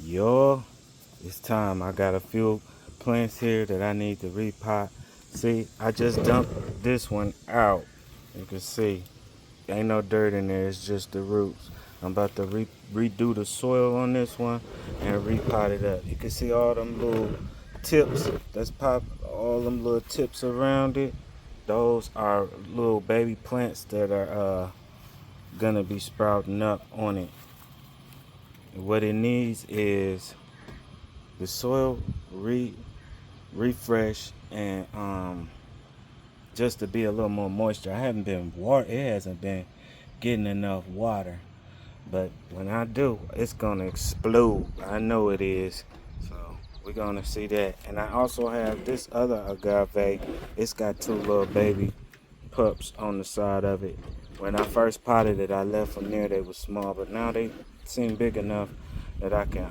Yo, it's time. I got a few plants here that I need to repot. See, I just dumped this one out. You can see, ain't no dirt in there. It's just the roots. I'm about to redo the soil on this one and repot it up. You can see all them little tips that's pop, all them little tips around it. Those are little baby plants that are gonna be sprouting up on it. What it needs is the soil refresh and just to be a little more moisture. I haven't been it hasn't been getting enough water, but when I do, it's gonna explode. I know it is. So we're gonna see that. And I also have this other agave. It's got two little baby pups on the side of it. When I first potted it, I left them there. They were small, but now they seem big enough that I can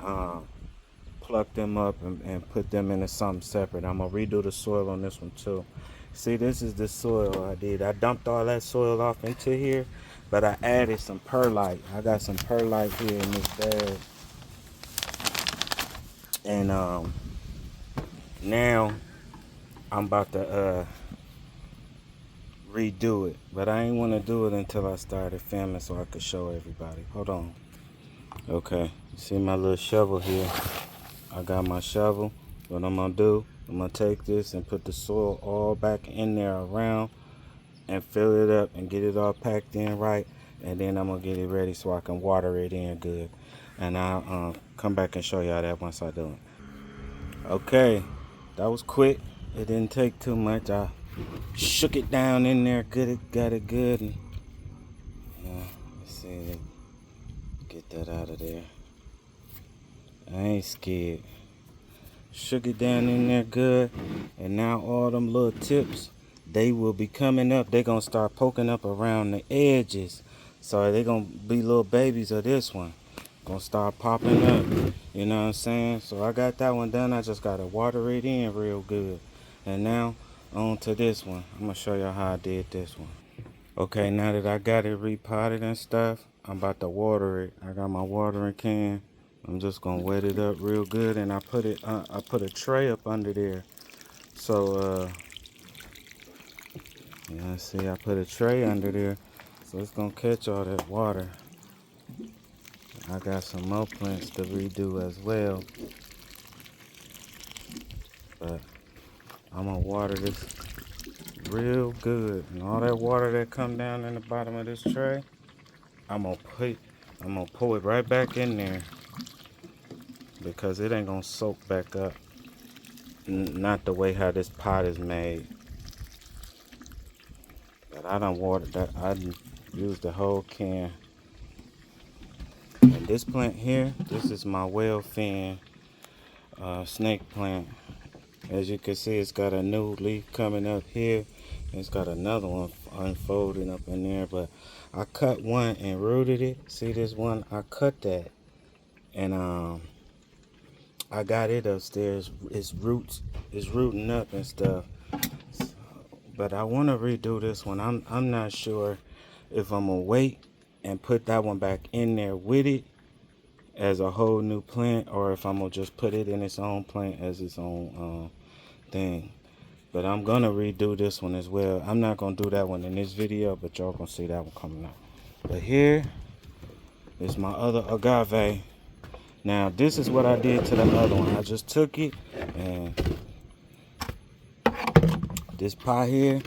pluck them up and put them into something separate. I'm gonna redo the soil on this one too. See, this is the soil I did. I dumped all that soil off into here, but I added some perlite. I got some perlite here in this bag. And now I'm about to redo it, but I ain't want to do it until I started filming so I could show everybody. Hold on. Okay, see my little shovel here. I got my shovel. What I'm gonna do, I'm gonna take this and put the soil all back in there around and fill it up and get it all packed in right, and then I'm gonna get it ready so I can water it in good, and I'll come back and show y'all that once I do it. Okay, that was quick. It didn't take too much. I shook it down in there good. It got it good. And, let's see, get that out of there. I ain't scared. Shook it down in there good, and now all them little tips, they will be coming up. They're gonna start poking up around the edges, so they're gonna be little babies of this one, gonna start popping up. You know what I'm saying? So I got that one done. I just gotta water it in real good. And now on to this one. I'm gonna show y'all how I did this one. Okay, now that I got it repotted and stuff, I'm about to water it. I got my watering can. I'm just gonna wet it up real good, and I put a tray up under there. So yeah, see, I put a tray under there, so it's gonna catch all that water. I got some more plants to redo as well, but I'm gonna water this real good, and all that water that come down in the bottom of this tray, I'm gonna pour it right back in there, because it ain't gonna soak back up. Not the way how this pot is made. But I done watered that. I done used the whole can. And this plant here, this is my well fin snake plant. As you can see, it's got a new leaf coming up here. It's got another one unfolding up in there. But I cut one and rooted it. See this one? I cut that. And I got it upstairs. It's rooting up and stuff. But I want to redo this one. I'm not sure if I'm gonna wait and put that one back in there with it as a whole new plant, or if I'm gonna just put it in its own plant as its own thing. But I'm gonna redo this one as well. I'm not gonna do that one in this video, but y'all gonna see that one coming up. But here is my other agave. Now this is what I did to the other one. I just took it, and this pot here,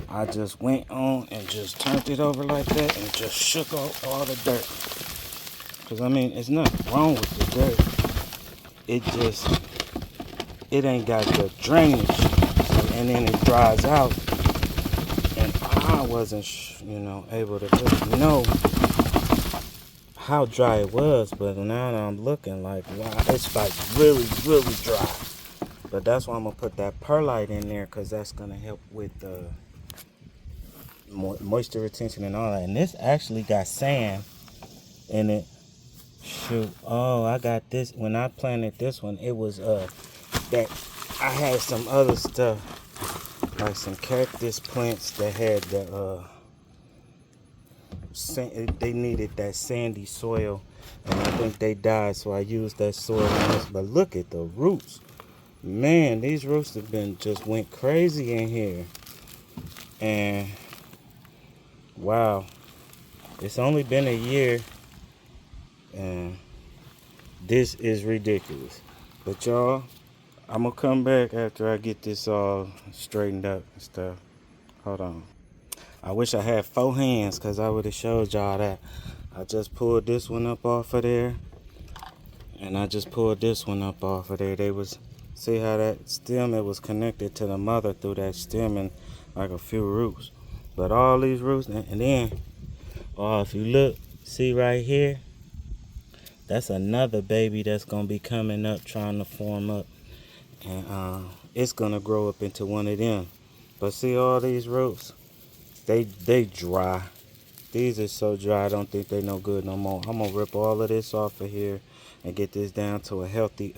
I just went on and just turned it over like that and just shook off all the dirt. Because I mean, it's nothing wrong with the dirt. It ain't got the drainage. And then it dries out. And I wasn't, able to really know how dry it was. But now I'm looking like, wow, it's like really, really dry. But that's why I'm going to put that perlite in there, because that's going to help with moisture retention and all that. And this actually got sand in it. Shoot. Oh, I got this. When I planted this one, it was that I had some other stuff, like some cactus plants that had the they needed that sandy soil and I think they died, so I used that soil on this. But look at the roots. Man, these roots have been just went crazy in here. And wow, it's only been a year, and this is ridiculous. But y'all, I'm gonna come back after I get this all straightened up and stuff. Hold on. I wish I had 4 hands, because I would have showed y'all that. I just pulled this one up off of there, and I just pulled this one up off of there. They was, see how that stem, it was connected to the mother through that stem and like a few roots. But all these roots, and then, oh, if you look, see right here, that's another baby that's gonna be coming up, trying to form up, and it's gonna grow up into one of them. But see all these roots, they dry. These are so dry, I don't think they no good no more. I'm gonna rip all of this off of here and get this down to a healthy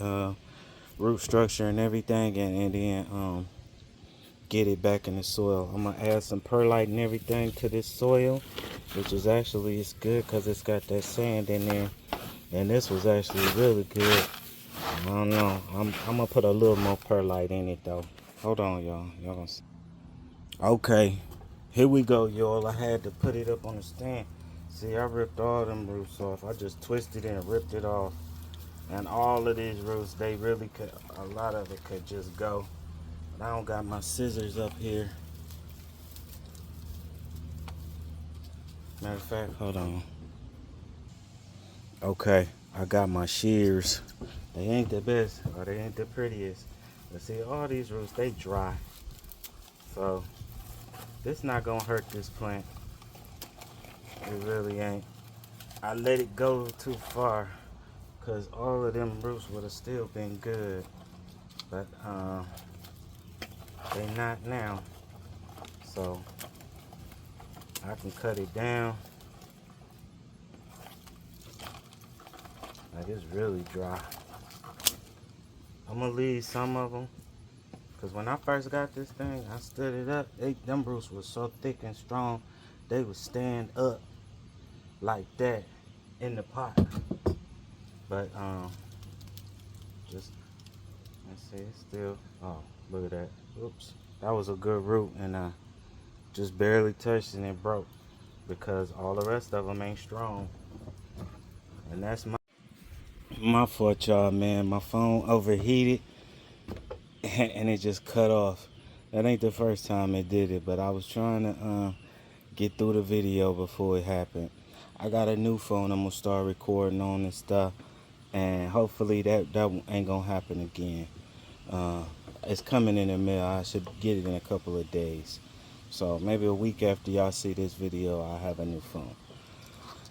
root structure and everything, and then get it back in the soil. I'm gonna add some perlite and everything to this soil, which is actually, it's good because it's got that sand in there, and this was actually really good. I don't know, I'm gonna put a little more perlite in it though. Hold on, y'all gonna see. Okay, here we go, y'all. I had to put it up on the stand. See, I ripped all them roots off. I just twisted it and ripped it off. And all of these roots, they really could, a lot of it could just go. But I don't got my scissors up here. Matter of fact, hold on. Okay, I got my shears. They ain't the best, or they ain't the prettiest. But see, all these roots, they dry. So, this not gonna hurt this plant. It really ain't. I let it go too far, because all of them roots would have still been good. But they not now. So I can cut it down. Like, it's really dry. I'm gonna leave some of them, because when I first got this thing, I stood it up. Them roots was so thick and strong, they would stand up like that in the pot. But just, let's see, it's still, oh, look at that. Oops, that was a good root, and I just barely touched it and it broke, because all the rest of them ain't strong. And that's my fault, y'all, man. My phone overheated and it just cut off. That ain't the first time it did it, but I was trying to get through the video before it happened. I got a new phone I'm gonna start recording on and stuff, and hopefully that ain't gonna happen again. It's coming in the mail. I should get it in a couple of days. So maybe a week after y'all see this video, I'll have a new phone.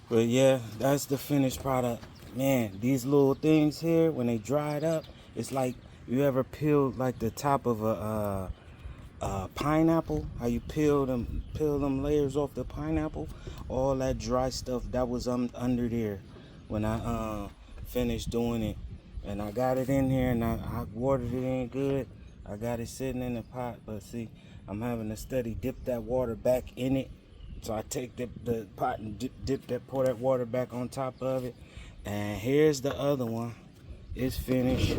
But yeah, that's the finished product. Man, these little things here, when they dried up, it's like, you ever peeled like the top of a pineapple? How you peel them layers off the pineapple? All that dry stuff that was under there when I finished doing it. And I got it in here, and I watered it in good. I got it sitting in the pot, but see, I'm having to steady dip that water back in it. So I take the pot and pour that water back on top of it. And here's the other one. It's finished.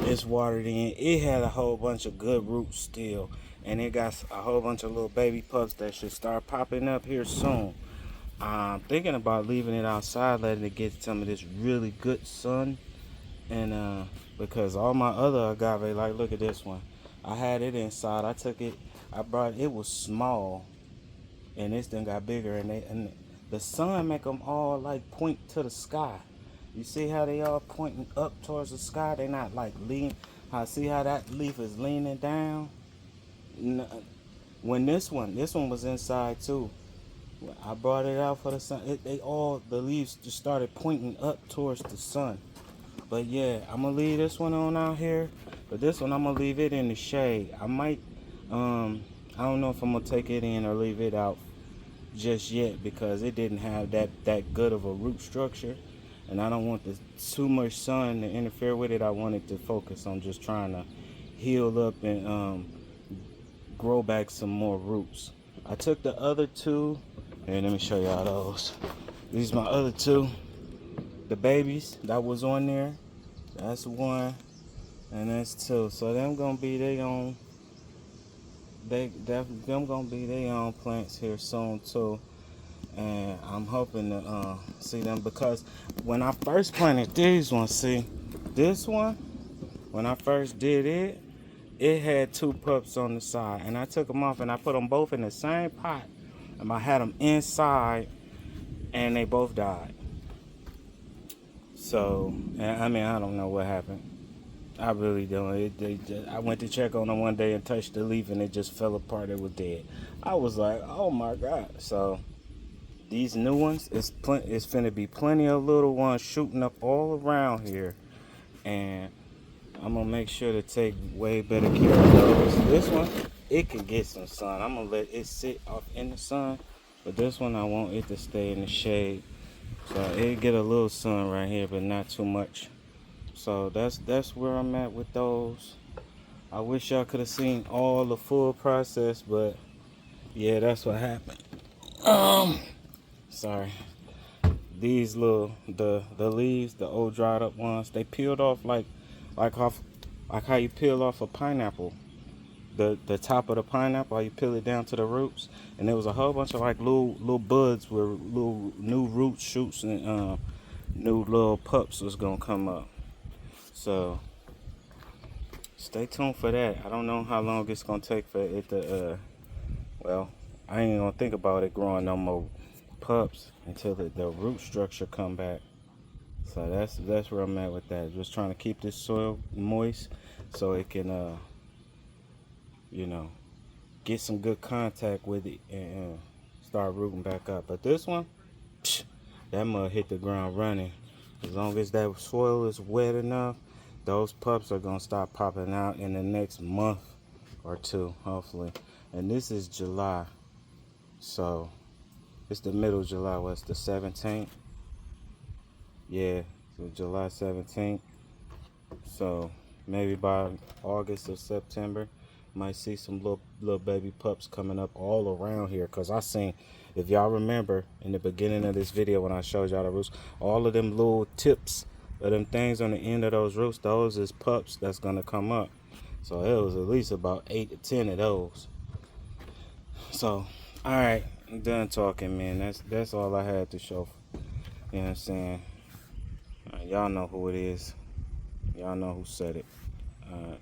It's watered in. It had a whole bunch of good roots still, and it got a whole bunch of little baby pups that should start popping up here soon. I'm thinking about leaving it outside, letting it get some of this really good sun, and because all my other agave, like look at this one, I had it inside. I took it, I brought it was small, and this thing got bigger, and the sun make them all like point to the sky. You see how they all pointing up towards the sky? They not like lean. See how that leaf is leaning down? When this one was inside too. I brought it out for the sun. The leaves just started pointing up towards the sun. But yeah, I'm gonna leave this one on out here. But this one, I'm gonna leave it in the shade. I might, I don't know if I'm gonna take it in or leave it out just yet, because it didn't have that good of a root structure, and I don't want too much sun to interfere with it. I wanted to focus on just trying to heal up and grow back some more roots. I took the other two, and let me show y'all those. These are my other two. the babies that was on there. That's one, and that's two. So them gonna be their own. Them gonna be their own plants here soon too. And I'm hoping to see them, because when I first planted these ones, see this one, when I first did it, it had two pups on the side, and I took them off and I put them both in the same pot, and I had them inside, and they both died. So I mean, I don't know what happened. I really don't. I went to check on them one day and touched the leaf, and it just fell apart. It was dead. I was like, oh my god. So these new ones, it's finna be plenty of little ones shooting up all around here, and I'm gonna make sure to take way better care of those. This one, it can get some sun. I'm gonna let it sit off in the sun, but this one I want it to stay in the shade. So it get a little sun right here, but not too much. So that's where I'm at with those. I wish y'all could have seen all the full process, but yeah, that's what happened. Sorry. These little the leaves, the old dried up ones, they peeled off like how you peel off a pineapple. The top of the pineapple, how you peel it down to the roots, and there was a whole bunch of like little buds where little new root shoots and new little pups was gonna come up. So stay tuned for that. I don't know how long it's gonna take for it to well, I ain't gonna think about it growing no more pups until the root structure come back. So that's where I'm at with that. Just trying to keep this soil moist so it can you know, get some good contact with it and start rooting back up. But this one, that mud hit the ground running. As long as that soil is wet enough, those pups are gonna start popping out in the next month or two, hopefully. And this is July, so it's the middle of July. What's the 17th? Yeah, so July 17th. So maybe by August or September, might see some little baby pups coming up all around here. Cause I seen, if y'all remember in the beginning of this video when I showed y'all the roots, all of them little tips of them things on the end of those roots, those is pups that's gonna come up. So it was at least about 8 to 10 of those. So all right, I'm done talking, man. That's all I had to show. You know what I'm saying? Y'all know who it is. Y'all know who said it. All right.